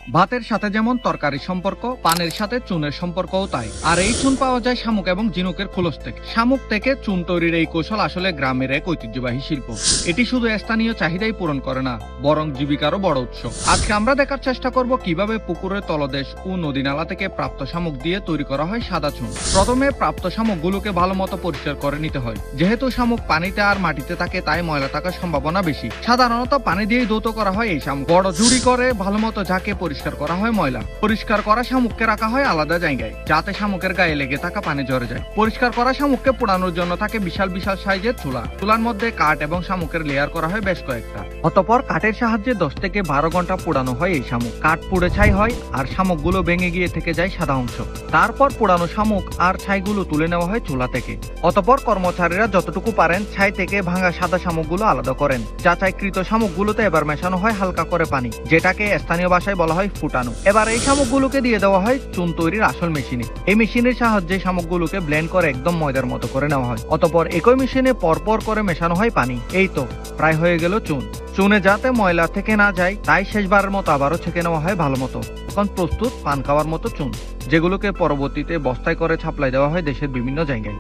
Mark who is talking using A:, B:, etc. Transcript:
A: ভাতের সাথে যেমন তরকারির সম্পর্ক, পানের সাথে চুনের সম্পর্কও তাই। আর এই চুন পাওয়া যায় শামুক এবং ঝিনুকের খোলস থেকে। শামুক থেকে চুন তৈরির এই কৌশল আসলে গ্রামের এক ঐতিহ্যবাহী শিল্প। এটি শুধু স্থানীয় চাহিদাই পূরণ করে না, বরং জীবিকারও বড় উৎস। আজকে আমরা দেখার চেষ্টা করব কিভাবে পুকুরের তলদেশ ও নদী নালা থেকে প্রাপ্ত শামুক দিয়ে তৈরি করা হয় সাদা চুন। প্রথমে প্রাপ্ত শামুকগুলোকে ভালো মতো পরিষ্কার করে নিতে হয়। যেহেতু শামুক পানিতে আর মাটিতে থাকে, তাই ময়লা থাকার সম্ভাবনা বেশি। সাধারণত পানি দিয়েই ধৌত করা হয় এই শামুক। বড় ঝুড়ি করে ভালো মতো ঝাঁকে পরিষ্কার করা হয় ময়লা। পরিষ্কার করা শামুককে রাখা হয় আলাদা জায়গায়, যাতে শামুকের গায়ে লেগে থাকা পানি ঝরে যায়। পরিষ্কার করা শামুককে পোড়ানোর জন্য থাকে বিশাল বিশাল সাইজের চুলা। চুলার মধ্যে কাঠ এবং শামুকের লেয়ার করা হয় বেশ কয়েকটা। অতঃপর কাঠের সাহায্যে 10 থেকে 12 ঘন্টা পোড়ানো হয় এই শামুক। কাঠ পুড়ে ছাই হয় আর শামুকগুলো ভেঙে গিয়ে থেকে যায় সাদা অংশ। তারপর পোড়ানো শামুক আর ছাইগুলো তুলে নেওয়া হয় চুলা থেকে। অতঃপর কর্মচারীরা যতটুকু পারেন ছাই থেকে ভাঙা সাদা শামুকগুলো আলাদা করেন। যাচাইকৃত শামুকগুলোতে এবার মেশানো হয় হালকা করে পানি, যেটাকে স্থানীয় ভাষায় বলা হয় ফুটানো। এবার এই শামুকগুলোকে দিয়ে দেওয়া হয় চুন তৈরির আসল মেশিনে। এই মেশিনের সাহায্যে শামুকগুলোকে ব্লেন্ড করে একদম ময়দার মতো করে নেওয়া হয়। অতঃপর একই মেশিনে পরপর করে মেশানো হয় পানি। এই তো প্রায় হয়ে গেল চুন। চুনে যাতে ময়লা থেকে না যায়, তাই শেষবারের মতো আবারও ছেঁকে নেওয়া হয় ভালো মতো। এখন প্রস্তুত পান খাওয়ার মতো চুন, যেগুলোকে পরবর্তীতে বস্তায় করে ছাপলাই দেওয়া হয় দেশের বিভিন্ন জায়গায়।